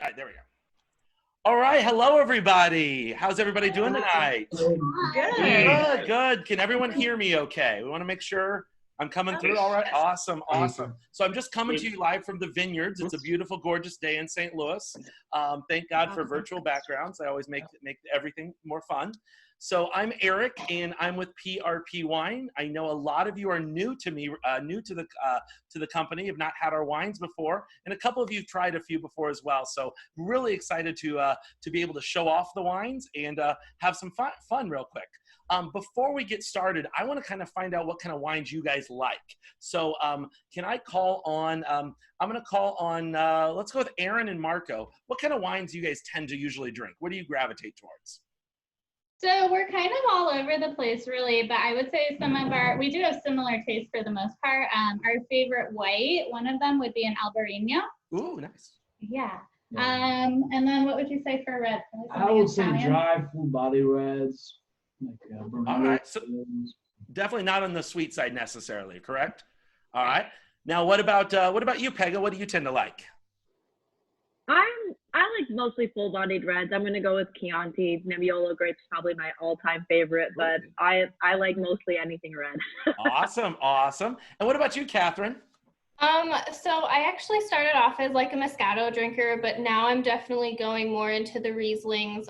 All right, there we go. All right, hello everybody. How's everybody doing tonight? Good, good. Can everyone hear me okay? We want to make sure I'm coming through all right. Awesome, awesome. So I'm just coming to you live from the vineyards. It's a beautiful, gorgeous day in St. Louis. Thank God for virtual backgrounds. I always make everything more fun. So I'm Eric, and I'm with PRP Wine. I know a lot of you are new to me, new to the company, have not had our wines before, and a couple of you have tried a few before as well. So really excited to be able to show off the wines and have some fun real quick. Before we get started, I want to kind of find out what kind of wines you guys like. So can I call on, I'm going to call on, let's go with Aaron and Marco. What kind of wines do you guys tend to usually drink? What do you gravitate towards? So we're kind of all over the place, really, but I would say we do have similar tastes for the most part. Our favorite white, one of them would be an Albarino. Ooh, nice. Yeah. And then what would you say for red? I would say dry, full body reds. All right, so definitely not on the sweet side necessarily, correct? All right. Now, what about you, Pega? What do you tend to like? I like mostly full-bodied reds. I'm gonna go with Chianti. Nebbiolo grape's probably my all-time favorite, but I like mostly anything red. Awesome, awesome. And what about you, Catherine? So I actually started off as like a Moscato drinker, but now I'm definitely going more into the Rieslings,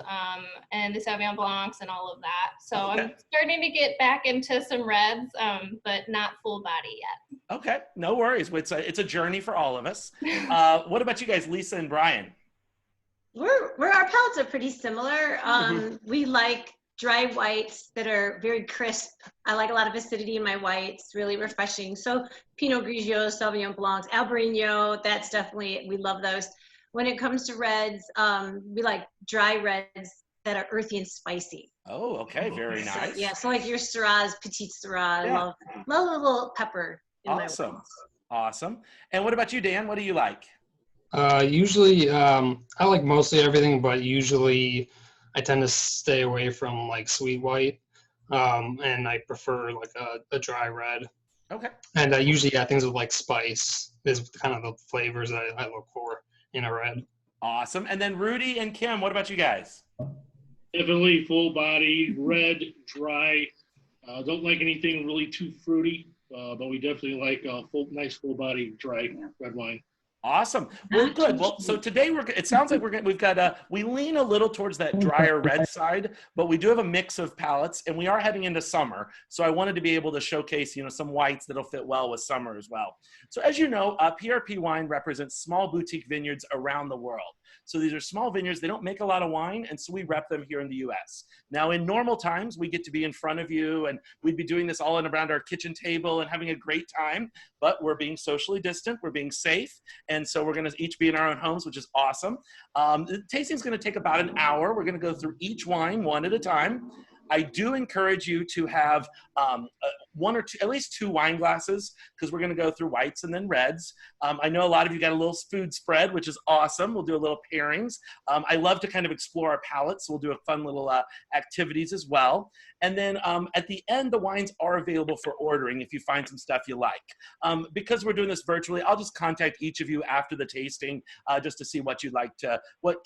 and the Sauvignon Blancs and all of that. So okay. I'm starting to get back into some reds, but not full body yet. Okay, no worries. It's a journey for all of us. What about you guys, Lisa and Brian? Our palates are pretty similar. We like dry whites that are very crisp. I like a lot of acidity in my whites, really refreshing. So Pinot Grigio, Sauvignon Blancs, Albarino, that's definitely, we love those. When it comes to reds, we like dry reds that are earthy and spicy. Oh, okay, very nice. So, yeah, so like your Syrahs, Petite Syrah, yeah. love a little pepper in my whites. Awesome. And what about you, Dan? What do you like? Usually, I like mostly everything, but usually I tend to stay away from like sweet white, and I prefer like a dry red. Okay. And I usually things with like spice is kind of the flavors that I look for in a red. Awesome. And then Rudy and Kim, what about you guys? Definitely full body, red, dry. Don't like anything really too fruity, but we definitely like nice full body dry red wine. Awesome. Well, good. Well, so today it sounds like we lean a little towards that drier red side, but we do have a mix of palates, and we are heading into summer. So I wanted to be able to showcase, some whites that'll fit well with summer as well. So as you know, PRP Wine represents small boutique vineyards around the world. So these are small vineyards. They don't make a lot of wine, and so we rep them here in the U.S. Now, in normal times, we get to be in front of you, and we'd be doing this all around our kitchen table and having a great time, but we're being socially distant. We're being safe, and so we're going to each be in our own homes, which is awesome. The tasting is going to take about an hour. We're going to go through each wine one at a time. I do encourage you to have one or two, at least 2 wine glasses, because we're going to go through whites and then reds. I know a lot of you got a little food spread, which is awesome. We'll do a little pairings. I love to kind of explore our palates, so we'll do a fun little activities as well. And then at the end, the wines are available for ordering if you find some stuff you like. Because we're doing this virtually, I'll just contact each of you after the tasting just to see what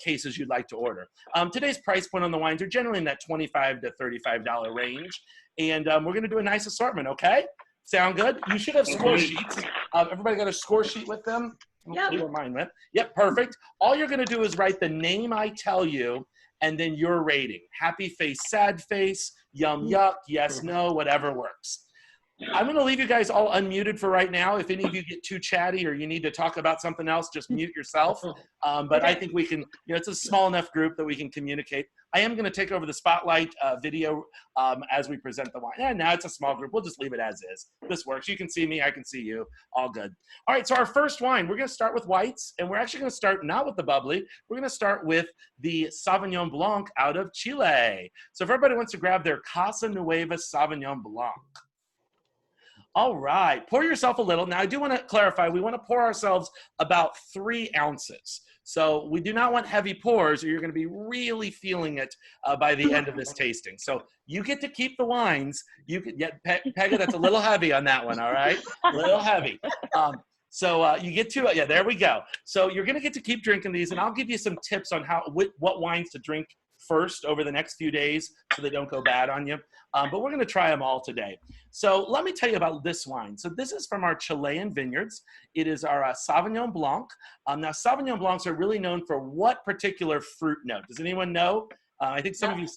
cases you'd like to order. Today's price point on the wines are generally in that $25 to $35 range. And we're going to do a nice assortment, okay? Sound good? You should have score sheets. Everybody got a score sheet with them? Yep. Where mine went. Yep, perfect. All you're going to do is write the name I tell you and then your rating. Happy face, sad face, yum, yuck, yes, no, whatever works. I'm going to leave you guys all unmuted for right now. If any of you get too chatty or you need to talk about something else, just mute yourself. But I think we can, it's a small enough group that we can communicate. I am going to take over the spotlight video as we present the wine. Now it's a small group. We'll just leave it as is. This works. You can see me. I can see you. All good. All right. So our first wine, we're going to start with whites. And we're actually going to start not with the bubbly. We're going to start with the Sauvignon Blanc out of Chile. So if everybody wants to grab their Casa Nueva Sauvignon Blanc. All right, pour yourself a little. Now, I do want to clarify, we want to pour ourselves about 3 ounces. So we do not want heavy pours or you're going to be really feeling it by the end of this tasting. So you get to keep the wines. You can get, Pega, that's a little heavy on that one, all right? A little heavy. So you get to, yeah, there we go. So you're going to get to keep drinking these, and I'll give you some tips on what wines to drink first over the next few days so they don't go bad on you. But we're going to try them all today. So let me tell you about this wine. So this is from our Chilean vineyards. It is our Sauvignon Blanc. Now, Sauvignon Blancs are really known for what particular fruit note? Does anyone know? I think some of you...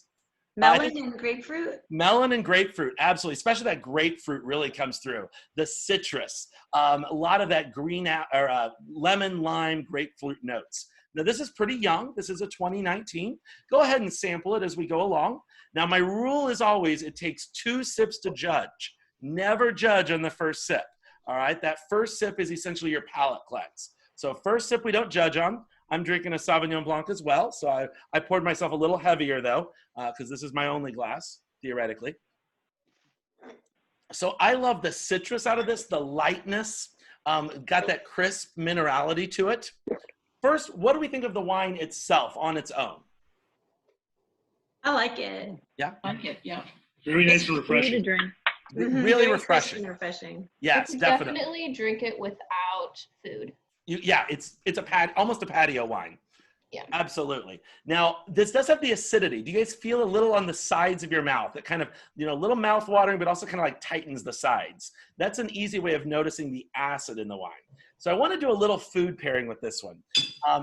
Melon and grapefruit? Melon and grapefruit, absolutely. Especially that grapefruit really comes through. The citrus, a lot of that green lemon, lime, grapefruit notes. Now, this is pretty young. This is a 2019. Go ahead and sample it as we go along. Now, my rule is always it takes 2 sips to judge. Never judge on the first sip. All right? That first sip is essentially your palate cleanse. So first sip we don't judge on. I'm drinking a Sauvignon Blanc as well. So I poured myself a little heavier, though, because this is my only glass, theoretically. So I love the citrus out of this, the lightness, got that crisp minerality to it. First, what do we think of the wine itself on its own? I like it. Yeah? I like it, yeah. Very nice and Easy to refreshing. drink. Really Very refreshing. crisp and refreshing. Yes, You definitely. definitely drink it without food. Yeah, it's almost a patio wine. Yeah. Absolutely. Now, this does have the acidity. Do you guys feel a little on the sides of your mouth? It kind of, a little mouth watering, but also kind of like tightens the sides. That's an easy way of noticing the acid in the wine. So I want to do a little food pairing with this one.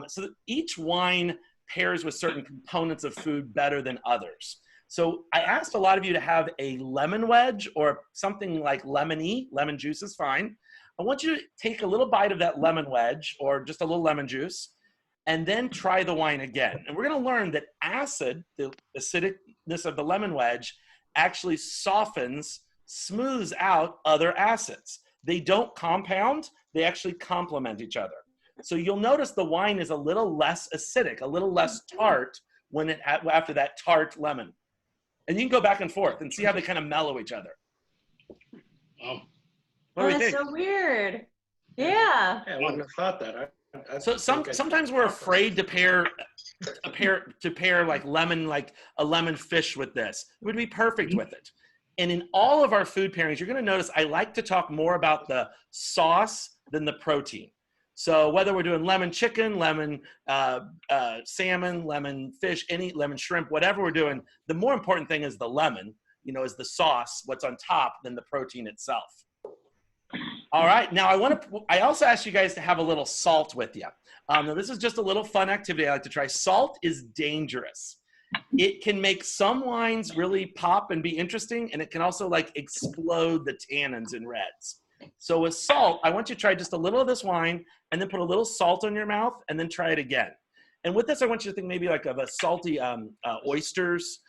So each wine pairs with certain components of food better than others. So I asked a lot of you to have a lemon wedge or something like lemony. Lemon juice is fine. I want you to take a little bite of that lemon wedge or just a little lemon juice and then try the wine again. And we're going to learn that acid, the acidicness of the lemon wedge, actually softens, smooths out other acids. They don't compound, they actually complement each other. So you'll notice the wine is a little less acidic, a little less tart after that tart lemon. And you can go back and forth and see how they kind of mellow each other. Wow. What do you That's think? so weird. Yeah. I wouldn't have thought that. So sometimes we're afraid to pair like a lemon fish with this. It would be perfect with it. And in all of our food pairings, you're going to notice I like to talk more about the sauce than the protein. So whether we're doing lemon chicken, lemon salmon, lemon fish, any lemon shrimp, whatever we're doing, the more important thing is the lemon, is the sauce, what's on top, than the protein itself. All right, now I also asked you guys to have a little salt with you. Now this is just a little fun activity I like to try. Salt is dangerous. It can make some wines really pop and be interesting, and it can also explode the tannins in reds. So with salt, I want you to try just a little of this wine and then put a little salt on your mouth and then try it again. And with this, I want you to think maybe of a salty oysters,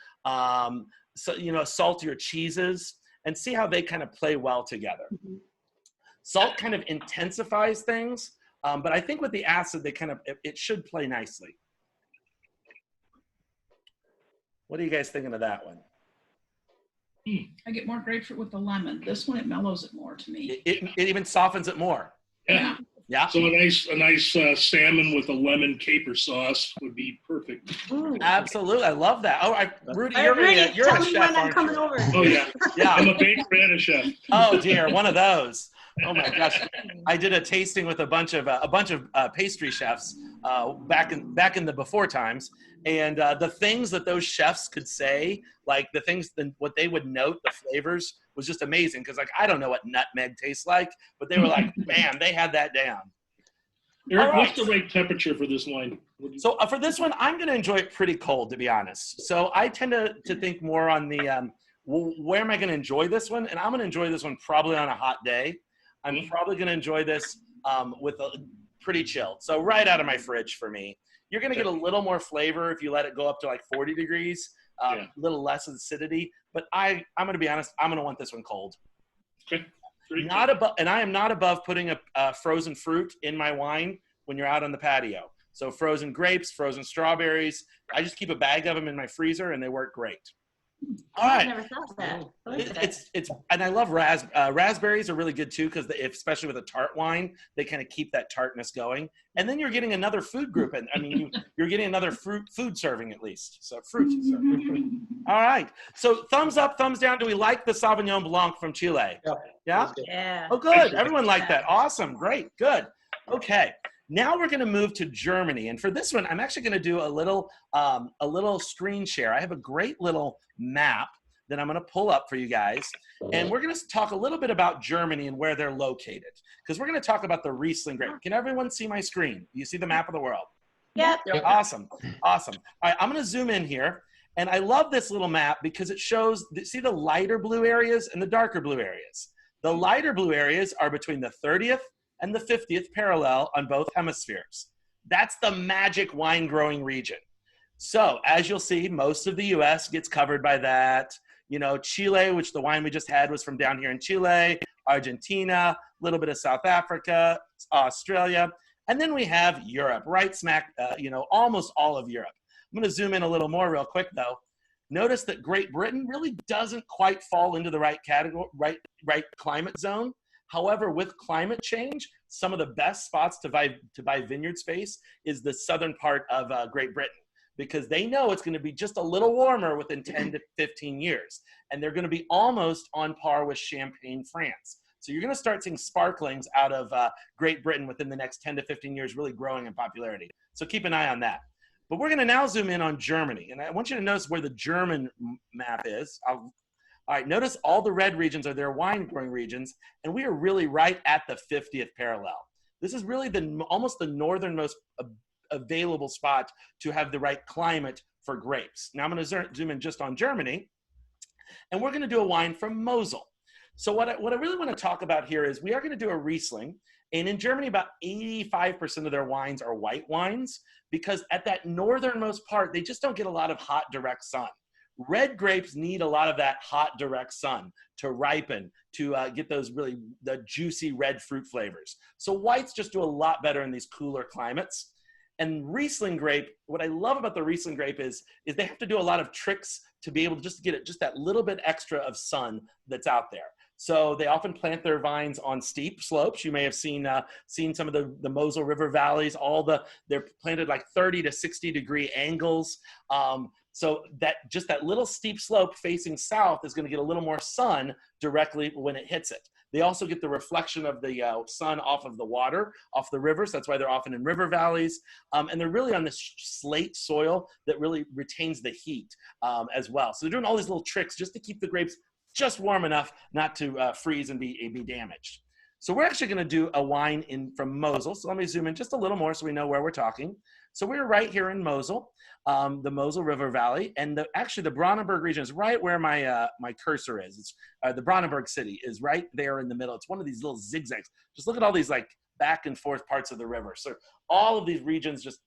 saltier cheeses, and see how they kind of play well together. Salt kind of intensifies things, but I think with the acid, it should play nicely. What are you guys thinking of that one? I get more grapefruit with the lemon. This one, it mellows it more to me. It even softens it more. Yeah. Yeah. So a nice salmon with a lemon caper sauce would be perfect. Ooh. Absolutely, I love that. Oh, Rudy, All right, you're tell a me chef, when I'm aren't coming you? over. Oh yeah, Yeah. I'm a baker and a chef. Oh dear, one of those. Oh my gosh, I did a tasting with a bunch of pastry chefs back in the before times, and the things that those chefs could say, what they would note, the flavors was just amazing. Because I don't know what nutmeg tastes like, but they were like, man, they had that down. Eric, All what's right. the right temperature for this wine? So for this one, I'm going to enjoy it pretty cold, to be honest. So I tend to think more on the where am I going to enjoy this one, and I'm going to enjoy this one probably on a hot day. I'm probably going to enjoy this with a pretty chilled. So right out of my fridge for me. You're going to get a little more flavor if you let it go up to 40 degrees, a little less acidity. But I'm going to be honest, I'm going to want this one cold. Okay. And I am not above putting a frozen fruit in my wine when you're out on the patio. So frozen grapes, frozen strawberries. I just keep a bag of them in my freezer, and they work great. All right. I never thought of that. I like that. It's and I love raspberries are really good too because especially with a tart wine, they kind of keep that tartness going. And then you're getting another food group, and I mean you're getting another food serving at least. So fruit serving. All right. So thumbs up, thumbs down. Do we like the Sauvignon Blanc from Chile? Yeah. Yeah. Oh, good. Everyone liked that. Awesome. Great. Good. Okay. Now we're going to move to Germany, and for this one, I'm actually going to do a little screen share. I have a great little map that I'm going to pull up for you guys, and we're going to talk a little bit about Germany and where they're located, because we're going to talk about the Riesling grape. Can everyone see my screen? You see the map of the world? Yep. Awesome. Awesome. All right, I'm going to zoom in here, and I love this little map because it shows. See the lighter blue areas and the darker blue areas. The lighter blue areas are between the 30th and the 50th parallel on both hemispheres. That's the magic wine growing region. So as you'll see, most of the US gets covered by that. You know, Chile, which the wine we just had was from down here in Chile, Argentina, a little bit of South Africa, Australia, and then we have Europe, right smack, almost all of Europe. I'm gonna zoom in a little more real quick though. Notice that Great Britain really doesn't quite fall into the right category, right climate zone. However, with climate change, some of the best spots to buy vineyard space is the southern part of Great Britain, because they know it's going to be just a little warmer within 10 to 15 years. And they're going to be almost on par with Champagne, France. So you're going to start seeing sparklings out of Great Britain within the next 10 to 15 years, really growing in popularity. So keep an eye on that. But we're going to now zoom in on Germany. And I want you to notice where the German map is. All right, notice all the red regions are their wine growing regions, and we are really right at the 50th parallel. This is really almost the northernmost available spot to have the right climate for grapes. Now I'm going to zoom in just on Germany, and we're going to do a wine from Mosel. So what I really want to talk about here is we are going to do a Riesling, and in Germany about 85% of their wines are white wines, because at that northernmost part, they just don't get a lot of hot, direct sun. Red grapes need a lot of that hot, direct sun to ripen, to get those the juicy red fruit flavors. So whites just do a lot better in these cooler climates. And Riesling grape, what I love about the Riesling grape is they have to do a lot of tricks to be able to just get it just that little bit extra of sun that's out there. So they often plant their vines on steep slopes. You may have seen some of the Mosel River valleys. They're planted like 30 to 60 degree angles. So that little steep slope facing south is going to get a little more sun directly when it hits it. They also get the reflection of the sun off of the water, off the rivers. That's why they're often in river valleys. And they're really on this slate soil that really retains the heat as well. So they're doing all these little tricks just to keep the grapes just warm enough not to freeze and be damaged. So we're actually going to do a wine from Mosel. So let me zoom in just a little more so we know where we're talking. So we're right here in Mosel, the Mosel River Valley, and actually the Brandenburg region is right where my cursor is. It's the Brandenburg city is right there in the middle. It's one of these little zigzags. Just look at all these like back and forth parts of the river. So all of these regions, just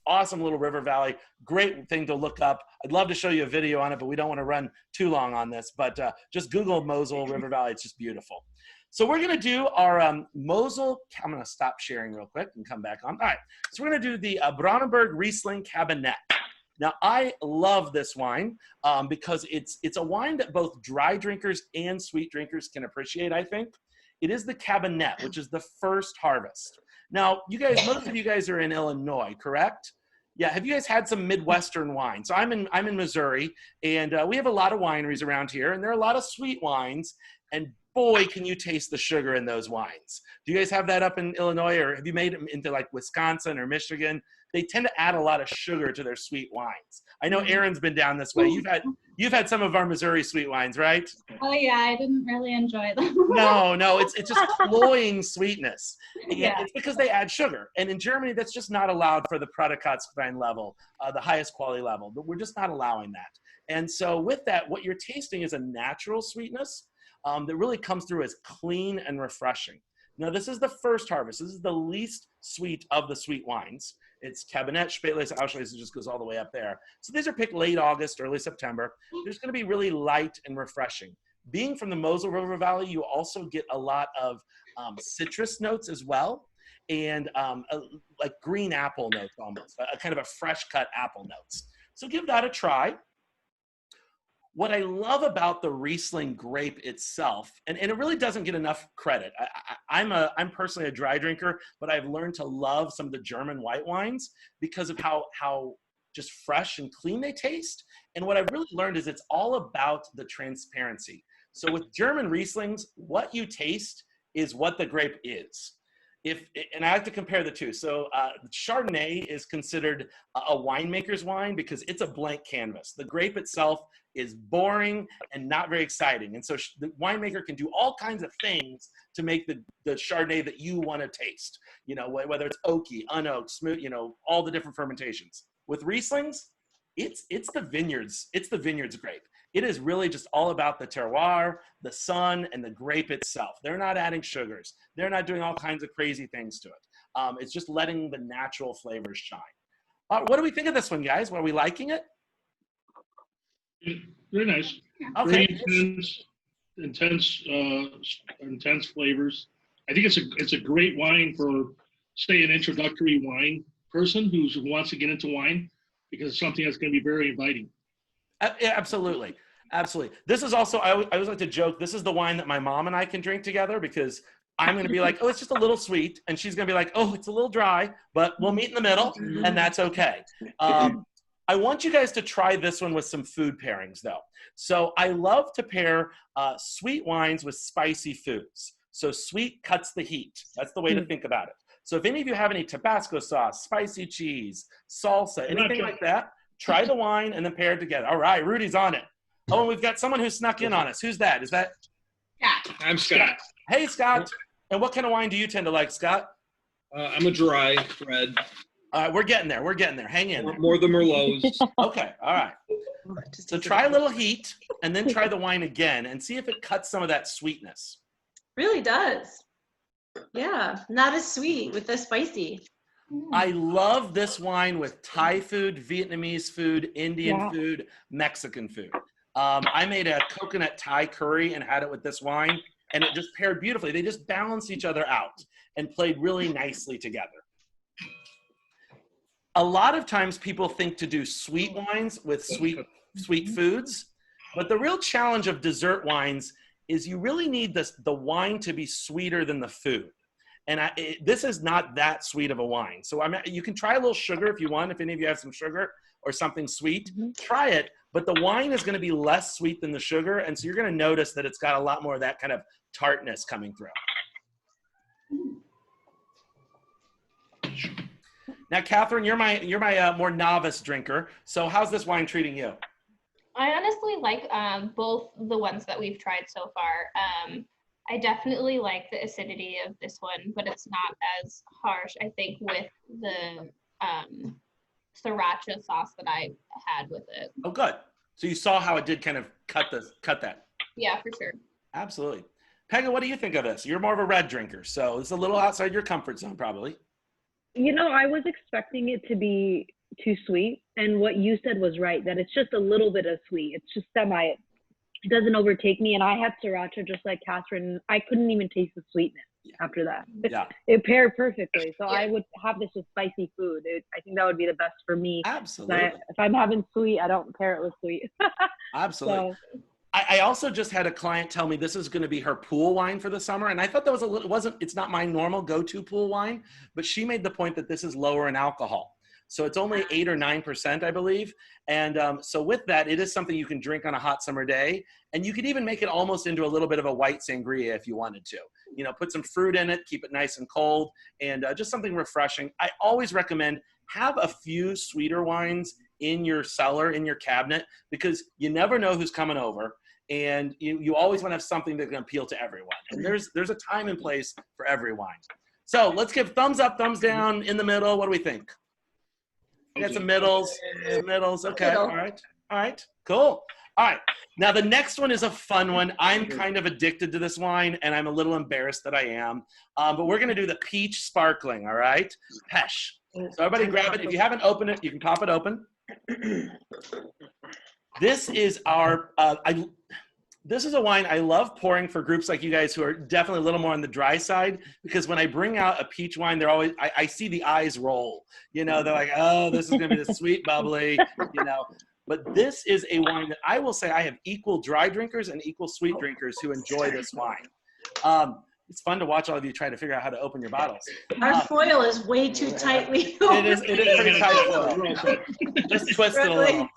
awesome little river valley. Great thing to look up. I'd love to show you a video on it, but we don't want to run too long on this. But just Google Mosel River Valley. It's just beautiful. So we're going to do our Mosel. I'm going to stop sharing real quick and come back on. All right. So we're going to do the Brandenburg Riesling Cabernet. Now, I love this wine because it's a wine that both dry drinkers and sweet drinkers can appreciate, I think. It is the Cabernet, which is the first harvest. Now, most of you guys are in Illinois, correct? Yeah, have you guys had some Midwestern wine? So I'm in Missouri, and we have a lot of wineries around here, and there are a lot of sweet wines, and boy, can you taste the sugar in those wines. Do you guys have that up in Illinois, or have you made them into like Wisconsin or Michigan? They tend to add a lot of sugar to their sweet wines. I know Erin's been down this way. You've had some of our Missouri sweet wines, right? Oh yeah, I didn't really enjoy them. No, it's just cloying sweetness. Yeah. It's because they add sugar. And in Germany, that's just not allowed for the Prädikatswein level, the highest quality level. But we're just not allowing that. And so with that, what you're tasting is a natural sweetness that really comes through as clean and refreshing. Now, this is the first harvest. This is the least sweet of the sweet wines. It's Cabernet, Spätlese, Auslese, it just goes all the way up there. So these are picked late August, early September. They're just going to be really light and refreshing. Being from the Mosel River Valley, you also get a lot of citrus notes as well, and like green apple notes almost, a kind of a fresh cut apple notes. So give that a try. what I love about the Riesling grape itself, and it really doesn't get enough credit. I'm personally a dry drinker, but I've learned to love some of the German white wines because of how just fresh and clean they taste. And what I've really learned is it's all about the transparency. So with German Rieslings, what you taste is what the grape is. And I like to compare the two. So Chardonnay is considered a winemaker's wine because it's a blank canvas. The grape itself is boring and not very exciting. And so the winemaker can do all kinds of things to make the Chardonnay that you want to taste, you know, whether it's oaky, unoaked, smooth, you know, all the different fermentations. With Rieslings, it's the vineyard's grape. It is really just all about the terroir, the sun, and the grape itself. They're not adding sugars. They're not doing all kinds of crazy things to it. It's just letting the natural flavors shine. What do we think of this one, guys? Are we liking it? Very nice. Okay. Very intense flavors. I think it's a great wine for, say, an introductory wine person who wants to get into wine, because it's something that's going to be very inviting. Yeah, absolutely. Absolutely. This is also, I always like to joke, this is the wine that my mom and I can drink together, because I'm going to be like, oh, it's just a little sweet. And she's going to be like, oh, it's a little dry, but we'll meet in the middle, and that's okay. I want you guys to try this one with some food pairings, though. So I love to pair sweet wines with spicy foods. So sweet cuts the heat. That's the way to think about it. So if any of you have any Tabasco sauce, spicy cheese, salsa, anything like that, try the wine and then pair it together. All right, Rudy's on it. Oh, and we've got someone who snuck in on us. Who's that? Is that? Scott. I'm Scott. Hey, Scott. And what kind of wine do you tend to like, Scott? I'm a dry red. All right, we're getting there. We're getting there. Hang in there. More the Merlots. Okay, all right. So try a little heat and then try the wine again and see if it cuts some of that sweetness. Really does. Yeah, not as sweet with the spicy. I love this wine with Thai food, Vietnamese food, Indian food, Mexican food. I made a coconut Thai curry and had it with this wine, and it just paired beautifully. They just balanced each other out and played really nicely together. A lot of times people think to do sweet wines with sweet foods, but the real challenge of dessert wines is you really need the wine to be sweeter than the food. And this is not that sweet of a wine. So you can try a little sugar if you want, if any of you have some sugar or something sweet, try it. But the wine is going to be less sweet than the sugar. And so you're going to notice that it's got a lot more of that kind of tartness coming through. Now, Catherine, you're my more novice drinker. So how's this wine treating you? I honestly like both the ones that we've tried so far. I definitely like the acidity of this one, but it's not as harsh, I think, with the sriracha sauce that I had with it. Oh, good. So you saw how it did kind of cut that. Yeah, for sure. Absolutely. Peggy, what do you think of this? You're more of a red drinker, so it's a little outside your comfort zone, probably. You know, I was expecting it to be too sweet, and what you said was right, that it's just a little bit of sweet. It's just it doesn't overtake me. And I had sriracha just like Catherine. I couldn't even taste the sweetness after that. Yeah. It paired perfectly. So I would have this with spicy food. I think that would be the best for me. Absolutely. If I'm having sweet, I don't pair it with sweet. Absolutely. So. I also just had a client tell me this is going to be her pool wine for the summer. And I thought that was it's not my normal go-to pool wine, but she made the point that this is lower in alcohol. So it's only 8 or 9%, I believe. And so with that, it is something you can drink on a hot summer day. And you could even make it almost into a little bit of a white sangria if you wanted to. You know, put some fruit in it, keep it nice and cold, and just something refreshing. I always recommend have a few sweeter wines in your cellar, in your cabinet, because you never know who's coming over. And you always want to have something that can appeal to everyone. And there's a time and place for every wine. So let's give thumbs up, thumbs down, in the middle. What do we think? We got some middles. Okay. All right. Cool. All right. Now the next one is a fun one. I'm kind of addicted to this wine, and I'm a little embarrassed that I am. But we're going to do the peach sparkling. All right. Pesh. So everybody grab it. If you haven't opened it, you can pop it open. This is our, this is a wine I love pouring for groups like you guys who are definitely a little more on the dry side, because when I bring out a peach wine, they're always, I see the eyes roll, you know, they're like, oh, this is going to be the sweet bubbly, you know. But this is a wine that I will say I have equal dry drinkers and equal sweet drinkers who enjoy this wine. It's fun to watch all of you try to figure out how to open your bottles. Our foil is way too tightly. It is pretty tight foil. Just twist it a little.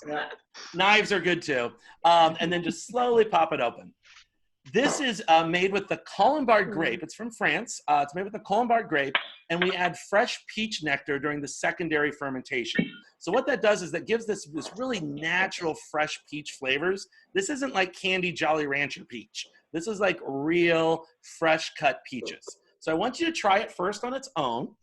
Knives are good too. And then just slowly pop it open. This is made with the Colombard grape. It's from France. It's made with the Colombard grape, and we add fresh peach nectar during the secondary fermentation. So what that does is that gives this really natural, fresh peach flavors. This isn't like candy Jolly Rancher peach. This is like real, fresh cut peaches. So I want you to try it first on its own,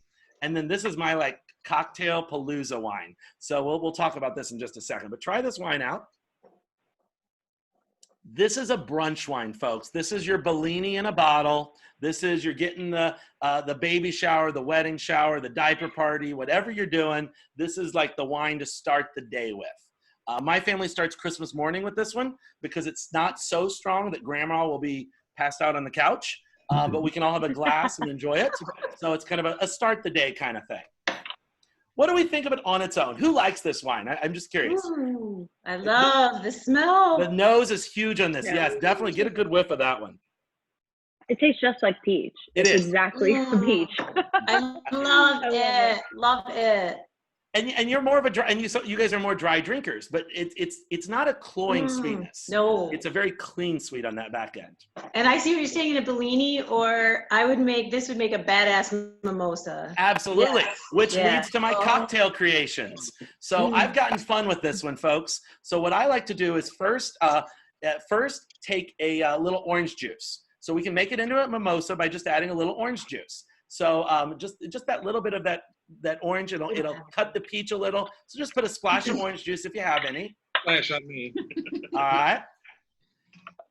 and then this is my like cocktail palooza wine. So we'll talk about this in just a second, but try this wine out. This is a brunch wine, folks. This is your Bellini in a bottle. This is, you're getting the baby shower, the wedding shower, the diaper party, whatever you're doing. This is like the wine to start the day with. My family starts Christmas morning with this one because it's not so strong that grandma will be passed out on the couch, but we can all have a glass and enjoy it. So it's kind of a start the day kind of thing. What do we think of it on its own? Who likes this wine? I'm just curious. Ooh, I love the smell. The nose is huge on this. Yes, definitely get a good whiff of that one. It tastes just like peach. It is. Exactly peach. I love it. Love it. And you're more of a dry, and you guys are more dry drinkers, but it's not a cloying sweetness. No. It's a very clean sweet on that back end. And I see what you're saying in a Bellini, or this would make a badass mimosa. Absolutely, Yes. which Yeah. leads to my cocktail creations. So I've gotten fun with this one, folks. So what I like to do is first take a little orange juice. So we can make it into a mimosa by just adding a little orange juice. So just that little bit of that orange, it'll cut the peach a little. So just put a splash of orange juice if you have any. Flash on me. All right.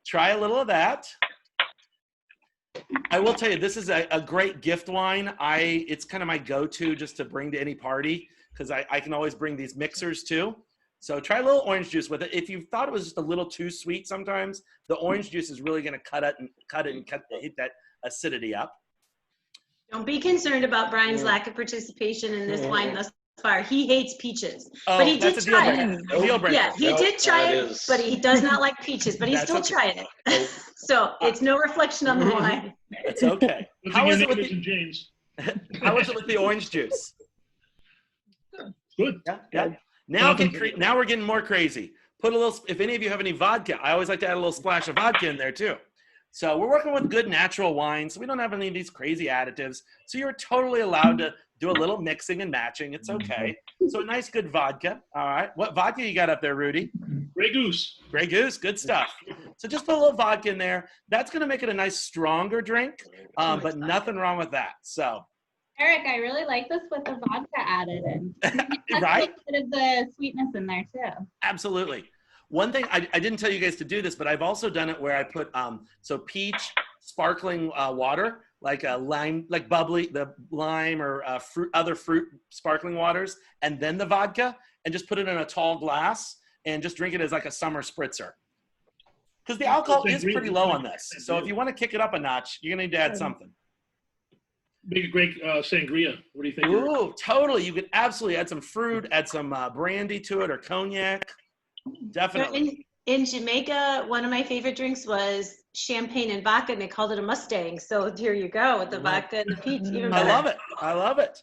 Try a little of that. I will tell you, this is a great gift wine. It's kind of my go-to just to bring to any party because I can always bring these mixers too. So try a little orange juice with it. If you thought it was just a little too sweet sometimes, the orange juice is really going to hit that acidity up. Don't be concerned about Brian's lack of participation in this wine thus far. He hates peaches, but he did try it. Deal breaker. Yeah, he did try it, but he does not like peaches, but he still tried it. So it's no reflection on the wine. It's okay. How is it with the orange juice? Good. Yeah. Now we're getting more crazy. Put a little, if any of you have any vodka, I always like to add a little splash of vodka in there too. So we're working with good natural wines. So we don't have any of these crazy additives. So you're totally allowed to do a little mixing and matching. It's okay. So a nice, good vodka. All right. What vodka you got up there, Rudy? Grey Goose. Grey Goose. Good stuff. So just put a little vodka in there. That's going to make it a nice, stronger drink, but nothing wrong with that. So. Eric, I really like this with the vodka added in. Right? A bit of the sweetness in there too. Absolutely. One thing, I didn't tell you guys to do this, but I've also done it where I put, so peach, sparkling water, like a lime, like bubbly, the lime or other fruit sparkling waters, and then the vodka, and just put it in a tall glass and just drink it as like a summer spritzer. Because the alcohol is pretty low on this. So if you want to kick it up a notch, you're going to need to add something. Make a great sangria. What do you think? Ooh, totally. You could absolutely add some fruit, add some brandy to it or cognac. Definitely. In Jamaica, one of my favorite drinks was champagne and vodka, and they called it a Mustang. So here you go with the vodka and the peach. Even better. I love it. I love it.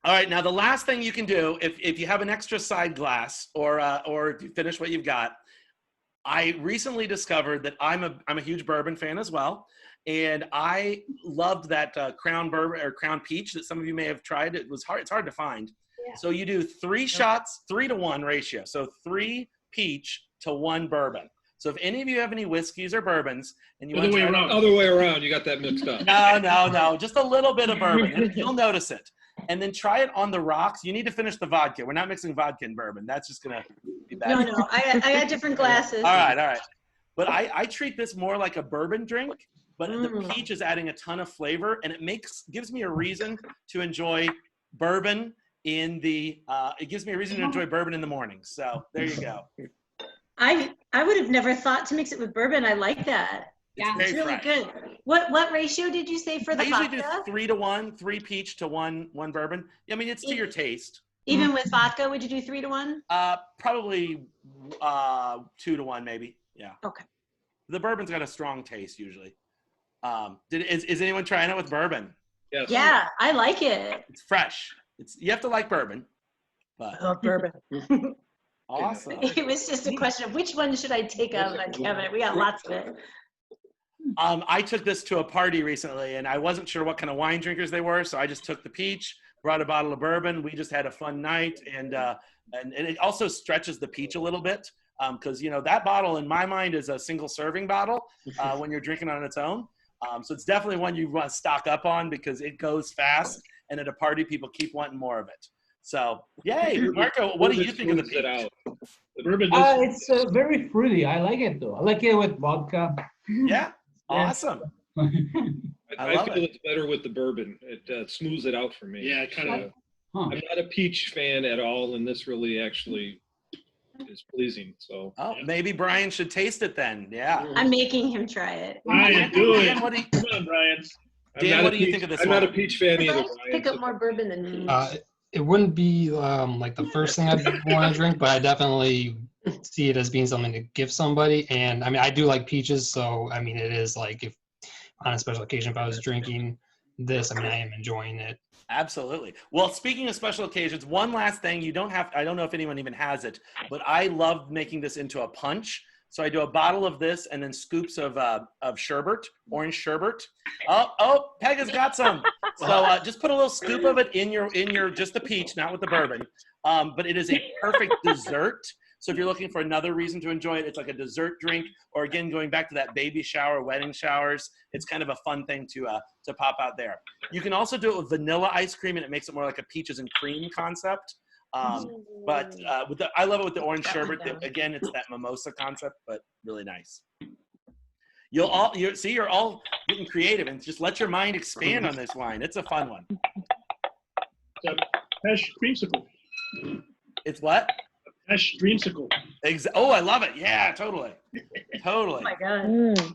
All right, now the last thing you can do, if you have an extra side glass or if you finish what you've got, I recently discovered that I'm a huge bourbon fan as well, and I loved that Crown Bourbon or Crown Peach that some of you may have tried. It's hard to find. Yeah. So you do 3 shots, 3-to-1 ratio. So 3 peach to 1 bourbon. So if any of you have any whiskeys or bourbons and you want to try other way around, you got that mixed up. No, just a little bit of bourbon. You'll notice it. And then try it on the rocks. You need to finish the vodka. We're not mixing vodka and bourbon. That's just gonna be bad. No, I got different glasses. All right. But I treat this more like a bourbon drink. But the peach is adding a ton of flavor, and gives me a reason to enjoy bourbon it gives me a reason to enjoy bourbon in the morning. So there you go. I would have never thought to mix it with bourbon. I like that. It's really good. What ratio did you say for the vodka? I usually do 3-to-1, 3 peach to 1 bourbon. I mean, it's to your taste. Even with vodka, would you do 3 to 1? Probably 2 to 1, maybe. Yeah. Okay. The bourbon's got a strong taste usually. Is anyone trying it with bourbon? Yes. Yeah, I like it. It's fresh. You have to like bourbon. But I love bourbon. awesome. It was just a question of which one should I take out of that cabinet? We got lots of it. I took this to a party recently, and I wasn't sure what kind of wine drinkers they were, so I just took the peach, brought a bottle of bourbon. We just had a fun night, and it also stretches the peach a little bit because that bottle in my mind is a single serving bottle when you're drinking on its own. So it's definitely one you want to stock up on because it goes fast, and at a party, people keep wanting more of it. So, yay, Marco, what do you think of the peach? The bourbon does. It's very fruity. I like it though. I like it with vodka. Yeah, awesome. I feel it's better with the bourbon. It smooths it out for me. Yeah, kind of. I'm not a peach fan at all, and this really actually is pleasing. So. Oh, maybe Brian should taste it then. Yeah. I'm making him try it. Brian, do it. Dan, Come on, Brian. Dan, what do you think of this I'm one? not a peach fan either, Let's Brian. pick up more bourbon than peach. It wouldn't be like the first thing I'd want to drink, but I definitely see it as being something to give somebody. And I mean, I do like peaches, so I mean, it is like if on a special occasion, if I was drinking this, I mean, I am enjoying it. Absolutely. Well, speaking of special occasions, one last thing, I don't know if anyone even has it, but I love making this into a punch. So I do a bottle of this and then scoops of sherbet, orange sherbet. Oh, Pega's got some. So just put a little scoop of it in your just the peach, not with the bourbon. But it is a perfect dessert. So if you're looking for another reason to enjoy it, it's like a dessert drink, or again, going back to that baby shower, wedding showers, it's kind of a fun thing to pop out there. You can also do it with vanilla ice cream, and it makes it more like a peaches and cream concept. But I love it with the orange sherbet. Again, it's that mimosa concept, but really nice. You're all getting creative, and just let your mind expand on this wine. It's a fun one. It's a pesh creamsicle. It's what? Pesh dreamsicle. Oh, I love it. Yeah, totally. Oh my God.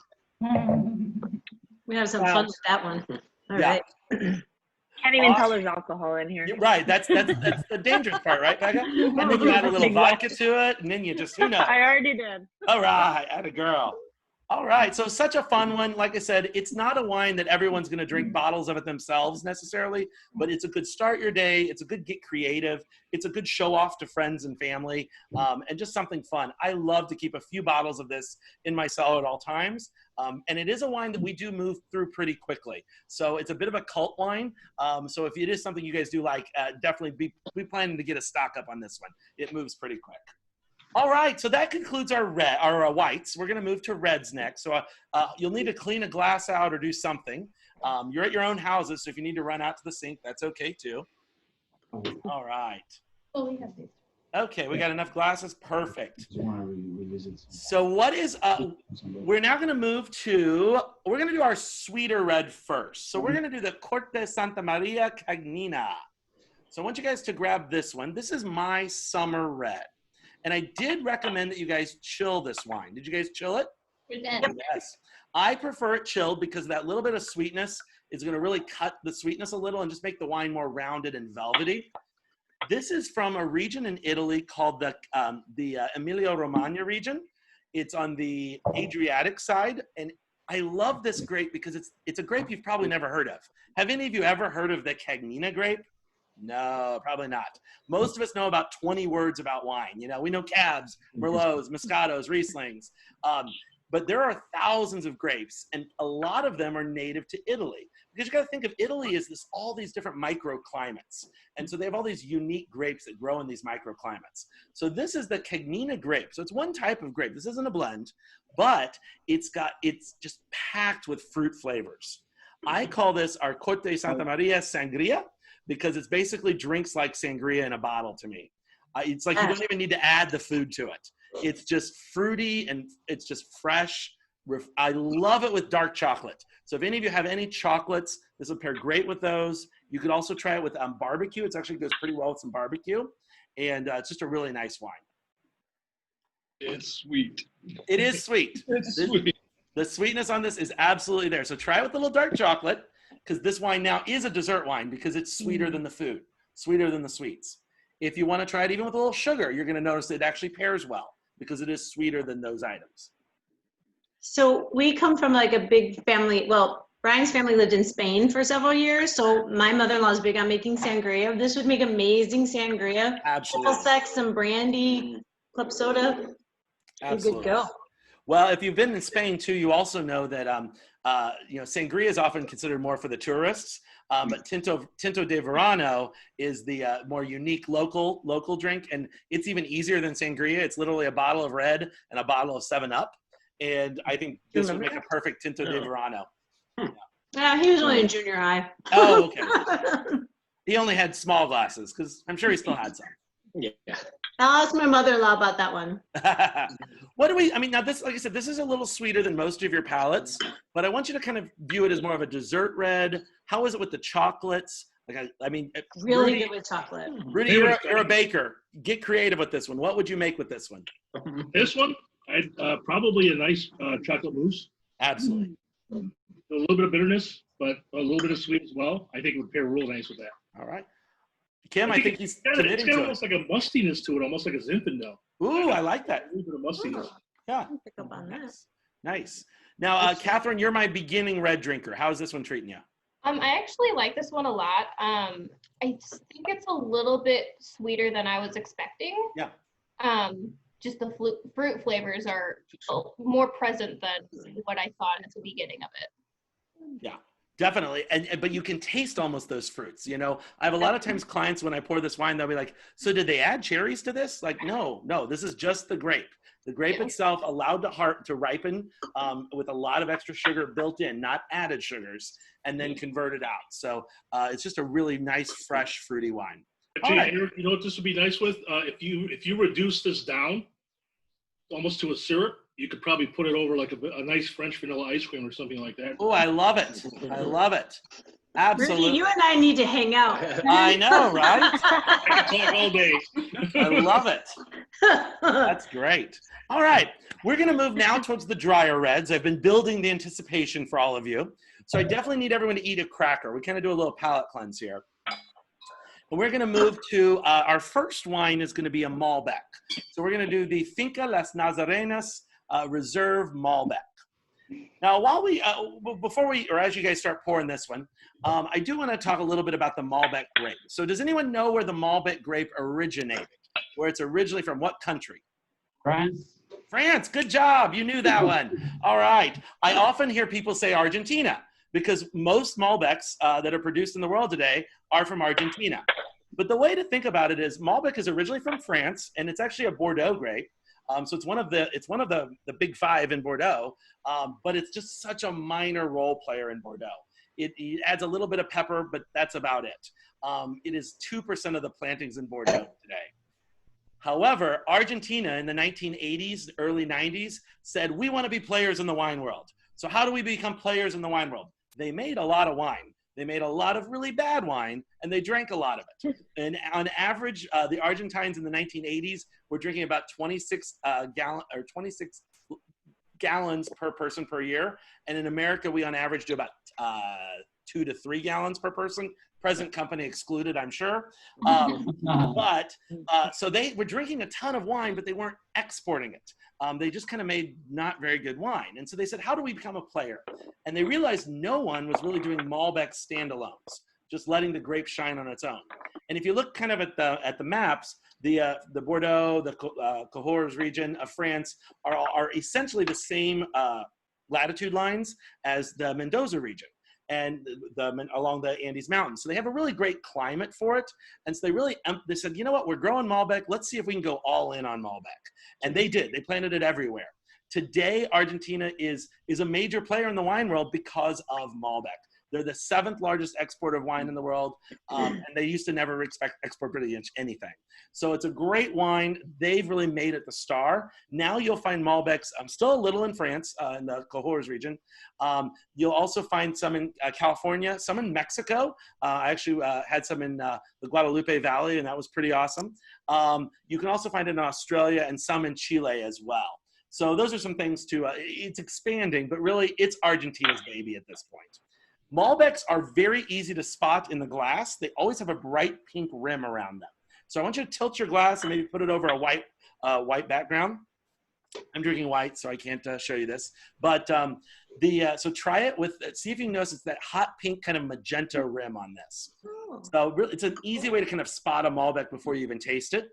We have some fun with that one. All right. Can't even tell there's alcohol in here. Right. That's the dangerous part, right, Becca? And then you add a little vodka to it, and then you just, who knows? I already did. All right. Atta girl. All right. So such a fun one. Like I said, it's not a wine that everyone's going to drink bottles of it themselves necessarily, but it's a good start your day. It's a good get creative. It's a good show off to friends and family, and just something fun. I love to keep a few bottles of this in my cellar at all times. And it is a wine that we do move through pretty quickly. So it's a bit of a cult wine. So if it is something you guys do like, definitely be planning to get a stock up on this one. It moves pretty quick. All right, so that concludes our whites. We're going to move to reds next. So you'll need to clean a glass out or do something. You're at your own houses, so if you need to run out to the sink, that's okay too. All right. Oh, we have these. Okay, we got enough glasses. Perfect. Revisit. So what is we're now going to move to, we're going to do our sweeter red first. So we're going to do the Corte Santa Maria Cagnina. So I want you guys to grab this one. This is my summer red. And I did recommend that you guys chill this wine. Did you guys chill it? We did. Yes. I prefer it chilled because that little bit of sweetness is going to really cut the sweetness a little and just make the wine more rounded and velvety. This is from a region in Italy called the Emilia-Romagna region. It's on the Adriatic side. And I love this grape because it's a grape you've probably never heard of. Have any of you ever heard of the Cagnina grape? No, probably not. Most of us know about 20 words about wine. We know Cabs, Merlots, Moscatos, Rieslings. But there are thousands of grapes, and a lot of them are native to Italy. Because you got to think of Italy as all these different microclimates. And so they have all these unique grapes that grow in these microclimates. So this is the Cagnina grape. So it's one type of grape. This isn't a blend, but it's just packed with fruit flavors. I call this our Corte Santa Maria Sangria, because it's basically drinks like sangria in a bottle to me. It's like you don't even need to add the food to it. It's just fruity and it's just fresh. I love it with dark chocolate. So if any of you have any chocolates, this will pair great with those. You could also try it with barbecue. It actually goes pretty well with some barbecue. And it's just a really nice wine. It's sweet. It is sweet. It's sweet. The sweetness on this is absolutely there. So try it with a little dark chocolate, because this wine now is a dessert wine because it's sweeter than the food, sweeter than the sweets. If you want to try it even with a little sugar, you're going to notice it actually pairs well because it is sweeter than those items. So we come from like a big family. Well, Brian's family lived in Spain for several years. So my mother-in-law is big on making sangria. This would make amazing sangria. Absolutely. Some brandy, club soda. You're Absolutely. good to go. Well, if you've been in Spain too, you also know that sangria is often considered more for the tourists, but Tinto de Verano is the more unique local drink, and it's even easier than sangria. It's literally a bottle of red and a bottle of 7-Up, and I think this would make a perfect Tinto de Verano. He was only in junior high. Oh, okay. He only had small glasses because I'm sure he still had some. Yeah. I'll ask my mother-in-law about that one. What do we, I mean, now this, like I said, this is a little sweeter than most of your palates, but I want you to kind of view it as more of a dessert red. How is it with the chocolates? Like, I mean, Really Rudy, good with chocolate. Rudy, you're a baker. Get creative with this one. What would you make with this one? This one, I'd probably a nice chocolate mousse. Absolutely. A little bit of bitterness, but a little bit of sweet as well. I think it would pair real nice with that. All right. Kim, I think he's committing it's got to it. almost like a mustiness to it, almost like a Zinfandel. Ooh, I like that. A little bit of mustiness. Yeah. Pick up on that. Nice. Now, Catherine, you're my beginning red drinker. How's this one treating you? I actually like this one a lot. I think it's a little bit sweeter than I was expecting. Yeah. Just the fruit flavors are more present than what I thought at the beginning of it. Yeah, definitely. But you can taste almost those fruits. You know, I have a lot of times clients when I pour this wine, they'll be like, so did they add cherries to this? Like, no, this is just the grape. The grape itself allowed to ripen with a lot of extra sugar built in, not added sugars, and then converted out. So it's just a really nice, fresh, fruity wine. Actually, All right. you know what this would be nice with? If you reduce this down almost to a syrup, you could probably put it over like a nice French vanilla ice cream or something like that. Oh, I love it. I love it. Absolutely. Rudy, you and I need to hang out. I know, right? I can talk all day. I love it. That's great. All right. We're going to move now towards the drier reds. I've been building the anticipation for all of you. So I definitely need everyone to eat a cracker. We kind of do a little palate cleanse here. And we're going to move to our first wine is going to be a Malbec. So we're going to do the Finca Las Nazarenas Reserve Malbec. Now, while as you guys start pouring this one, I do want to talk a little bit about the Malbec grape. So does anyone know where the Malbec grape originated? Where it's originally from? What country? France. France. Good job. You knew that one. All right. I often hear people say Argentina because most Malbecs that are produced in the world today are from Argentina. But the way to think about it is Malbec is originally from France, and it's actually a Bordeaux grape. So it's one of the big five in Bordeaux, but it's just such a minor role player in Bordeaux. It adds a little bit of pepper, but that's about it. It is 2% of the plantings in Bordeaux today. However, Argentina in the 1980s, early 90s said, we want to be players in the wine world. So how do we become players in the wine world? They made a lot of wine. They made a lot of really bad wine, and they drank a lot of it. And on average, the Argentines in the 1980s were drinking about 26 gallons per person per year. And in America, we on average do about 2 to 3 gallons per person. Present company excluded, I'm sure. So they were drinking a ton of wine, but they weren't exporting it. They just kind of made not very good wine. And so they said, how do we become a player? And they realized no one was really doing Malbec standalones, just letting the grape shine on its own. And if you look kind of at the maps, the Bordeaux, the Cahors region of France are essentially the same latitude lines as the Mendoza region and along the Andes Mountains. So they have a really great climate for it. And so they said, you know what, we're growing Malbec. Let's see if we can go all in on Malbec. And they did. They planted it everywhere. Today, Argentina is a major player in the wine world because of Malbec. They're the 7th largest exporter of wine in the world, and they used to never export really anything. So it's a great wine. They've really made it the star. Now you'll find Malbecs. Still a little in France, in the Cahors region. You'll also find some in California, some in Mexico. I actually had some in the Guadalupe Valley, and that was pretty awesome. You can also find it in Australia and some in Chile as well. So those are some things too. It's expanding, but really it's Argentina's baby at this point. Malbecs are very easy to spot in the glass. They always have a bright pink rim around them. So I want you to tilt your glass and maybe put it over a white background. I'm drinking white, so I can't show you this. But so try it with, see if you can notice that hot pink kind of magenta rim on this. So really, it's an easy way to kind of spot a Malbec before you even taste it.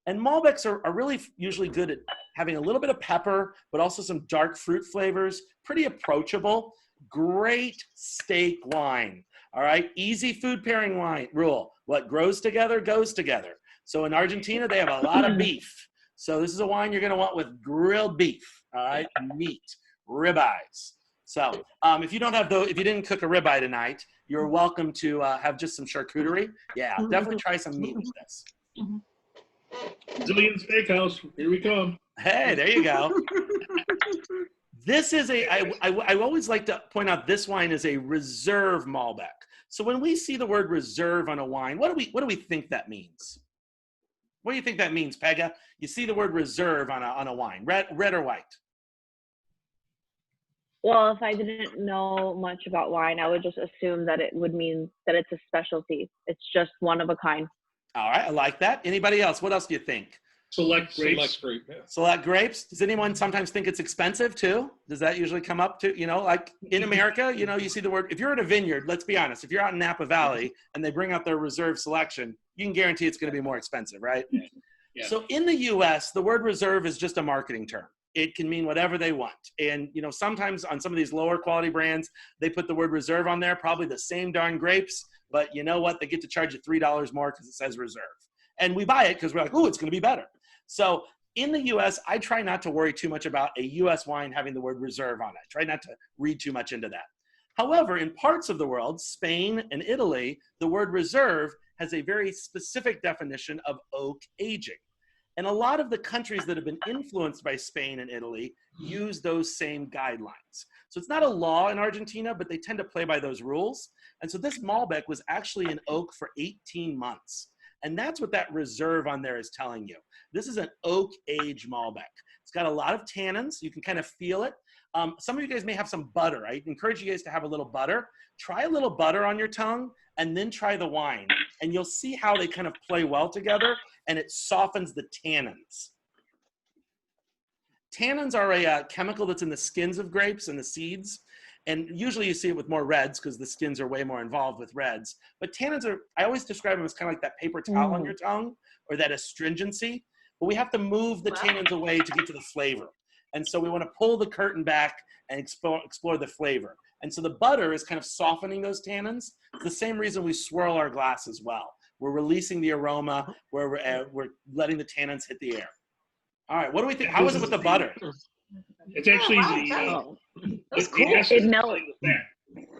And Malbecs are really usually good at having a little bit of pepper, but also some dark fruit flavors, pretty approachable. Great steak wine, all right? Easy food pairing wine rule. What grows together goes together. So in Argentina, they have a lot of beef. So this is a wine you're gonna want with grilled beef, all right? Meat, ribeyes. So if you don't have if you didn't cook a ribeye tonight, you're welcome to have just some charcuterie. Yeah, definitely try some meat with this. Zillion Steakhouse, here we come. Hey, there you go. This is I always like to point out this wine is a reserve Malbec. So when we see the word reserve on a wine, what do we think that means? What do you think that means, Pega? You see the word reserve on a wine, red or white? Well, if I didn't know much about wine, I would just assume that it would mean that it's a specialty. It's just one of a kind. All right, I like that. Anybody else? What else do you think? Select grapes. Select grape, yeah. Select grapes. Does anyone sometimes think it's expensive too? Does that usually come up to, like in America, you see the word, if you're at a vineyard, let's be honest, if you're out in Napa Valley and they bring out their reserve selection, you can guarantee it's going to be more expensive, right? Yeah. So in the US, the word reserve is just a marketing term. It can mean whatever they want. And, sometimes on some of these lower quality brands, they put the word reserve on there, probably the same darn grapes, but you know what? They get to charge you $3 more because it says reserve. And we buy it because we're like, oh, it's going to be better. So in the US, I try not to worry too much about a US wine having the word reserve on it. I try not to read too much into that. However, in parts of the world, Spain and Italy, the word reserve has a very specific definition of oak aging. And a lot of the countries that have been influenced by Spain and Italy use those same guidelines. So it's not a law in Argentina, but they tend to play by those rules. And so this Malbec was actually in oak for 18 months. And that's what that reserve on there is telling you. This is an oak age Malbec. It's got a lot of tannins. You can kind of feel it. Some of you guys may have some butter. I encourage you guys to have a little butter. Try a little butter on your tongue and then try the wine. And you'll see how they kind of play well together and it softens the tannins. Tannins are a chemical that's in the skins of grapes and the seeds. And usually you see it with more reds because the skins are way more involved with reds. But tannins I always describe them as kind of like that paper towel on your tongue or that astringency. But we have to move the tannins away to get to the flavor. And so we want to pull the curtain back and explore the flavor. And so the butter is kind of softening those tannins. It's the same reason we swirl our glass as well. We're releasing the aroma where we're letting the tannins hit the air. All right, what do we think? How is it with the butter? It's actually That's cool. It melts.